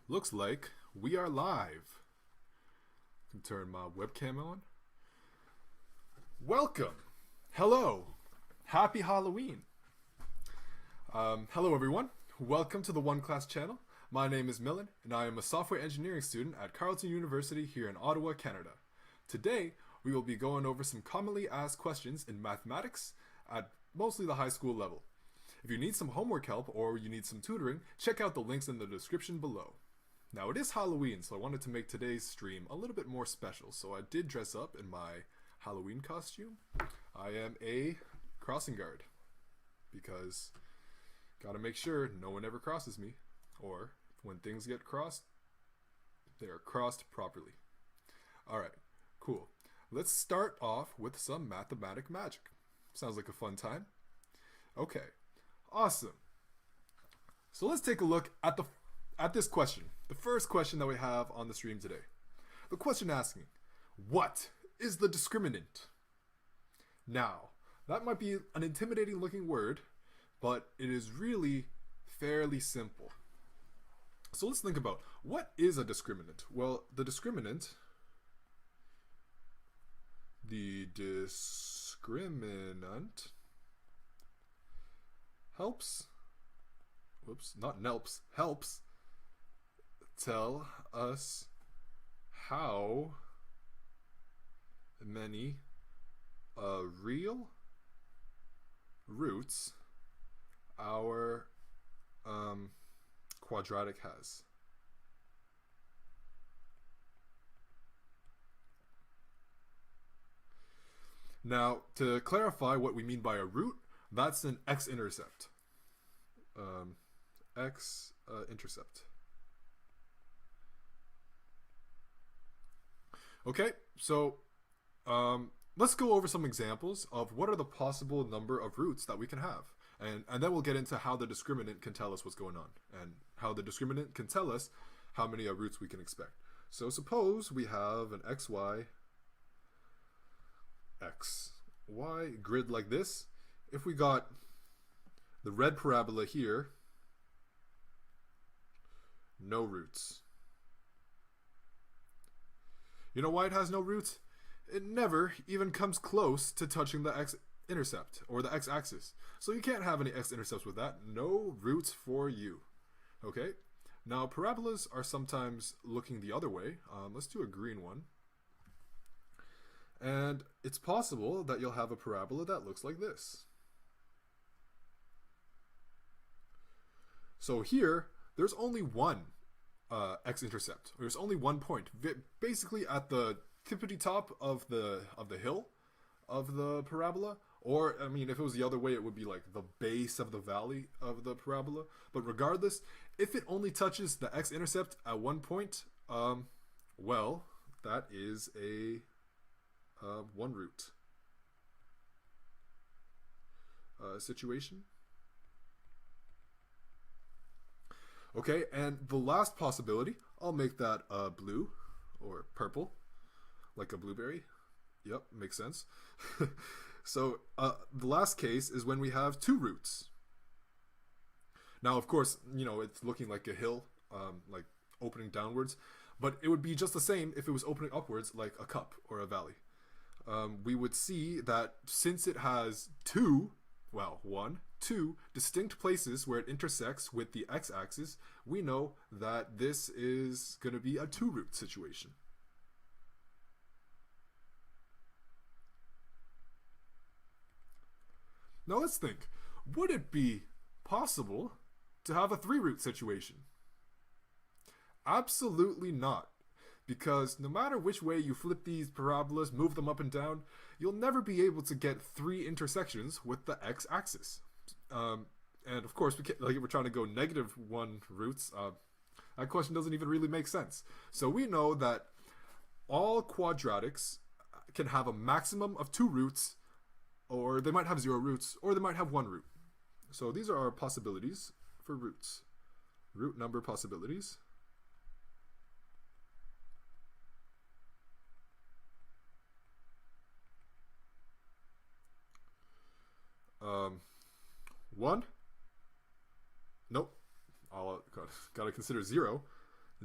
Looks like we are live. I can turn my webcam on. Welcome. Hello. Happy Halloween. Hello everyone. Welcome to the OneClass channel. My name is Millen and I am a software engineering student at Carleton University here in Ottawa, Canada. Today we will be going over some commonly asked questions in mathematics at mostly the high school level. If you need some homework help or you need some tutoring, check out the links in the description below. Now it is Halloween, so I wanted to make today's stream a little bit more special, so I did dress up in my Halloween costume. I am a crossing guard, because gotta make sure no one ever crosses me, or when things get crossed, they are crossed properly. Alright, cool. Let's start off with some mathematic magic. Sounds like a fun time. Okay, awesome. So let's take a look at this question. The first question that we have on the stream today. The question asking, what is the discriminant? Now, that might be an intimidating looking word, but it is really fairly simple. So let's think about, what is a discriminant? Well, the discriminant helps tell us how many real roots our quadratic has. Now, to clarify what we mean by a root, that's an x-intercept. X-intercept. Okay, so let's go over some examples of what are the possible number of roots that we can have. And then we'll get into how the discriminant can tell us what's going on, and how the discriminant can tell us how many roots we can expect. So suppose we have an xy grid like this. If we got the red parabola here, no roots. You know why it has no roots? It never even comes close to touching the x-intercept or the x-axis. So you can't have any x-intercepts with that. No roots for you. Okay? Now parabolas are sometimes looking the other way. Let's do a green one. And it's possible that you'll have a parabola that looks like this. So here, there's only one x-intercept. There's only one point, basically at the tippity top of the hill of the parabola. Or, I mean, if it was the other way, it would be like the base of the valley of the parabola. But regardless, if it only touches the x-intercept at one point, well, that is a one root situation. Okay, and the last possibility, I'll make that blue or purple, like a blueberry. Yep, makes sense. So the last case is when we have two roots. Now, of course, you know, it's looking like a hill, like opening downwards, but it would be just the same if it was opening upwards like a cup or a valley. We would see that since it has two distinct places where it intersects with the x-axis, we know that this is going to be a two-root situation. Now let's think, would it be possible to have a three-root situation? Absolutely not. Because no matter which way you flip these parabolas, move them up and down, you'll never be able to get three intersections with the x-axis. And of course, we're trying to go -1 roots. That question doesn't even really make sense. So we know that all quadratics can have a maximum of 2 roots, or they might have 0 roots, or they might have 1 root. So these are our possibilities for roots. Root number possibilities. One. Nope. Gotta consider 0.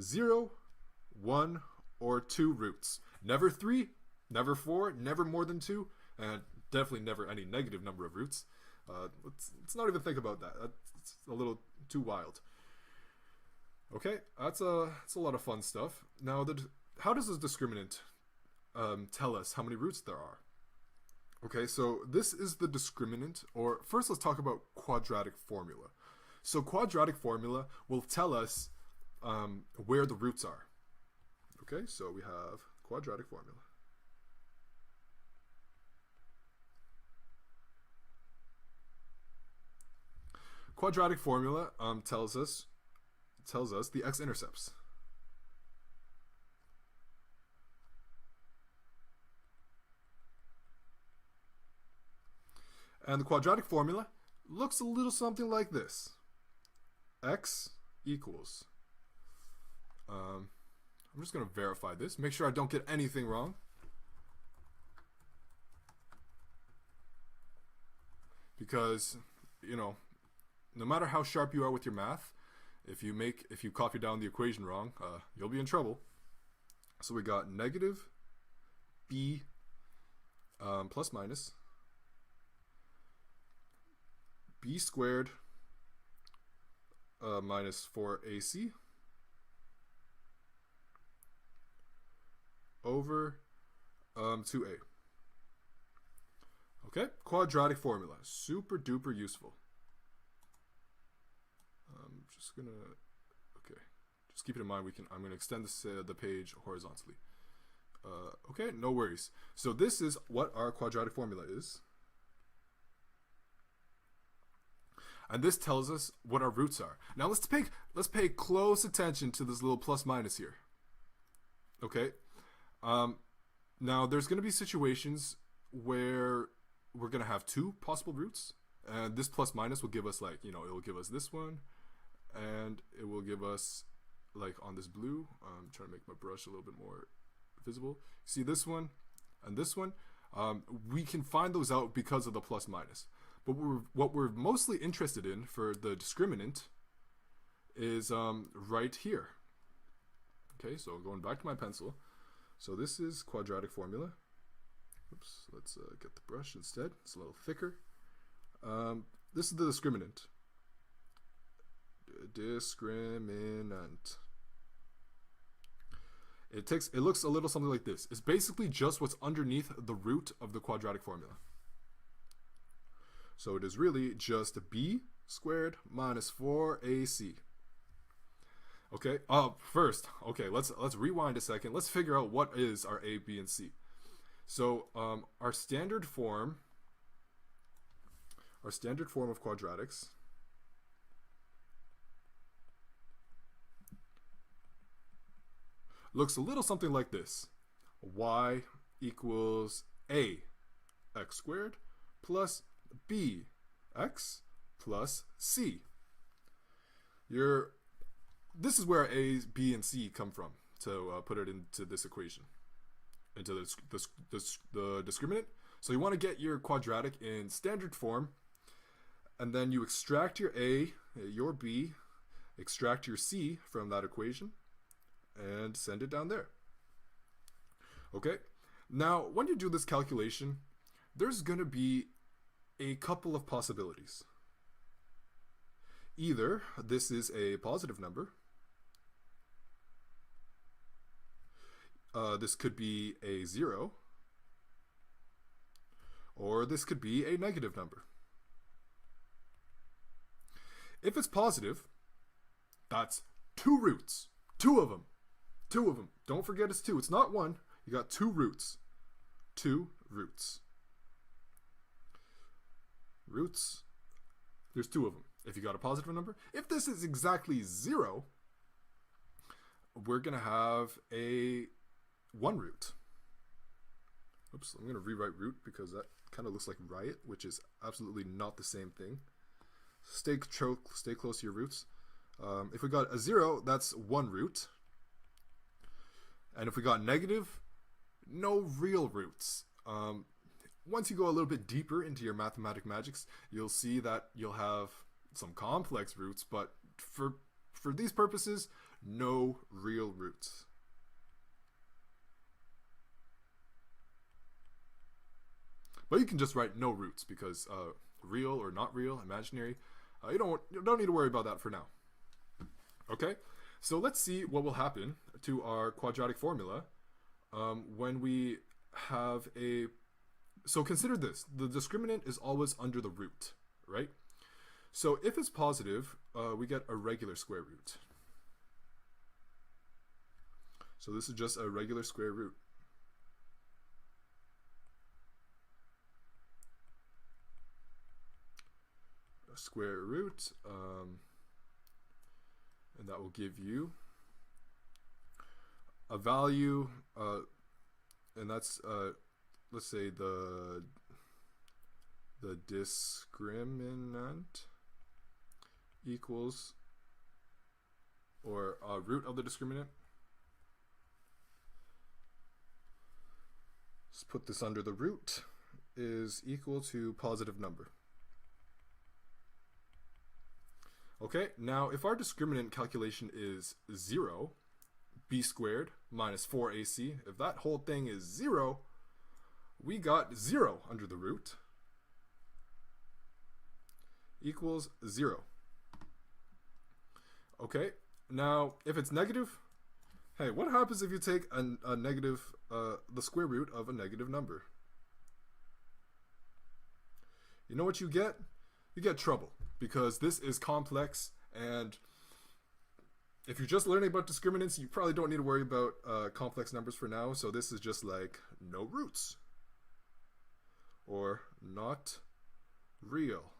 0, 1, or 2 roots. Never 3, never 4, never more than 2, and definitely never any negative number of roots. Let's not even think about that. That's a little too wild. Okay, that's a lot of fun stuff. Now, how does this discriminant tell us how many roots there are? Okay, so this is the discriminant, or first let's talk about quadratic formula. So quadratic formula will tell us where the roots are. Okay, so we have quadratic formula. Quadratic formula tells us the x-intercepts. And the quadratic formula looks a little something like this. X equals. I'm just going to verify this, make sure I don't get anything wrong. Because, you know, no matter how sharp you are with your math, if you copy down the equation wrong, you'll be in trouble. So we got negative b plus minus b squared minus 4ac over 2a. Okay, quadratic formula, super duper useful. Just keep it in mind. I'm gonna extend this the page horizontally. Okay, no worries. So this is what our quadratic formula is, and this tells us what our roots are. Now let's pay close attention to this little plus minus here. Okay, now there's gonna be situations where we're gonna have 2 possible roots, and this plus minus will give us, like, it will give us this one, and it will give us, like, on this blue, I'm trying to make my brush a little bit more visible. See this one and this one? We can find those out because of the plus minus. But what we're mostly interested in for the discriminant is right here. Okay, so going back to my pencil. So this is quadratic formula. Oops, let's get the brush instead. It's a little thicker. This is the discriminant. Discriminant. It looks a little something like this. It's basically just what's underneath the root of the quadratic formula. So it is really just b squared minus 4ac. Okay. First, okay, let's rewind a second. Let's figure out what is our a, b, and c. So our standard form of quadratics looks a little something like this. Y equals a x squared plus b x plus c. This is where a, b, and c come from to put it into this equation, into the discriminant. So you want to get your quadratic in standard form, and then you extract your a, your b, extract your c from that equation, and send it down there. Okay, now when you do this calculation, there's going to be a couple of possibilities. Either this is a positive number, this could be a 0, or this could be a negative number. If it's positive, that's 2 roots, 2 of them. Don't forget it's 2. It's not 1. You got 2 roots. 2 roots. Roots. There's 2 of them. If you got a positive number. If this is exactly 0, we're going to have a 1 root. Oops, I'm going to rewrite root because that kind of looks like riot, which is absolutely not the same thing. Stay close to your roots. If we got a 0, that's 1 root. And if we got negative, no real roots. Once you go a little bit deeper into your mathematic magics, you'll see that you'll have some complex roots, but for these purposes, no real roots. But you can just write no roots because real or not real, imaginary, you don't need to worry about that for now. Okay, so let's see what will happen to our quadratic formula when we have a... So consider this. The discriminant is always under the root, right? So if it's positive, we get a regular square root. So this is just a regular square root. A square root, and that will give you a value, and that's let's say the discriminant equals, or root of the discriminant. Let's put this under the root, is equal to positive number. Okay, now if our discriminant calculation is 0, b squared minus 4ac, if that whole thing is 0, we got 0 under the root equals 0. Okay, now if it's negative, hey, what happens if you take a negative, the square root of a negative number? You know what you get? You get trouble, because this is complex, and if you're just learning about discriminants, you probably don't need to worry about complex numbers for now. So this is just like no roots, or not real.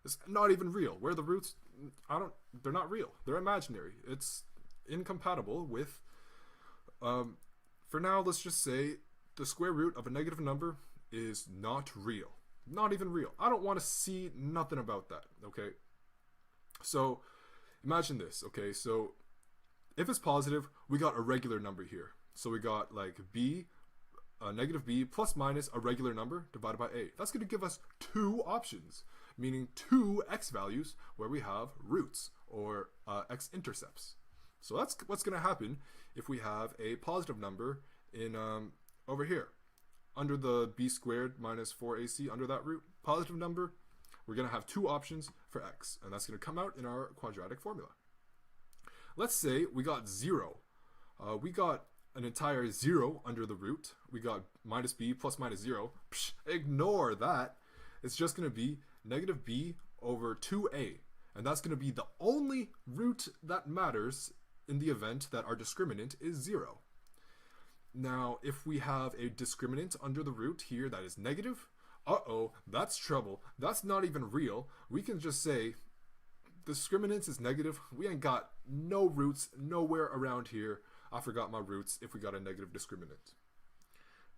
It's not even real. Where are the roots? They're not real. They're imaginary. It's incompatible with, for now, let's just say the square root of a negative number is not real. Not even real. I don't want to see nothing about that, okay? So imagine this, okay? So if it's positive, we got a regular number here. So we got like b, negative b plus minus a regular number divided by a. That's going to give us two options, meaning two x values where we have roots, or x-intercepts. So that's what's going to happen if we have a positive number in over here. Under the b squared minus 4ac, under that root, positive number, we're going to have two options for x, and that's going to come out in our quadratic formula. Let's say we got 0. We got an entire 0 under the root. We got minus b plus minus 0. Psh, ignore that. It's just going to be negative b over 2a, and that's going to be the only root that matters in the event that our discriminant is 0. Now, if we have a discriminant under the root here that is negative, that's trouble. That's not even real. We can just say discriminant is negative. We ain't got no roots nowhere around here. I forgot my roots if we got a negative discriminant.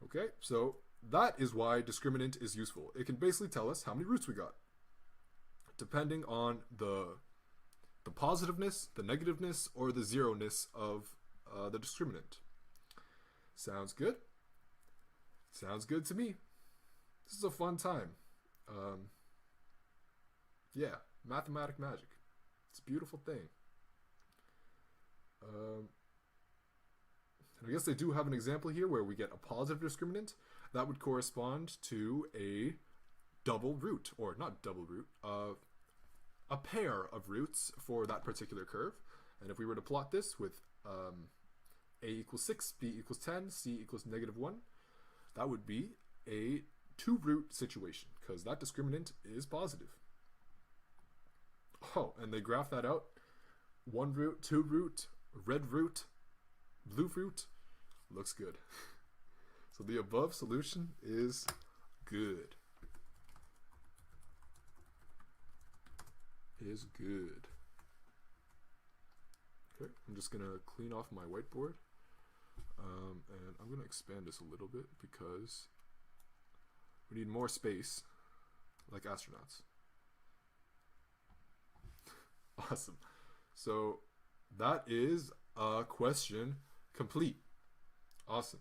Okay, so that is why discriminant is useful. It can basically tell us how many roots we got, depending on the positiveness, the negativeness, or the zeroness of the discriminant. Sounds good? Sounds good to me. This is a fun time. Yeah, mathematic magic. It's a beautiful thing. And I guess they do have an example here where we get a positive discriminant. That would correspond to a double root, or not double root, a pair of roots for that particular curve. And if we were to plot this with a equals 6, b equals 10, c equals negative 1, that would be a two-root situation, because that discriminant is positive. Oh, and they graph that out. 1 root, 2 root, red root, blue root. Looks good. So the above solution is good. Is good. Okay, I'm just going to clean off my whiteboard. And I'm going to expand this a little bit because we need more space, like astronauts. Awesome. So that is a question complete. Awesome.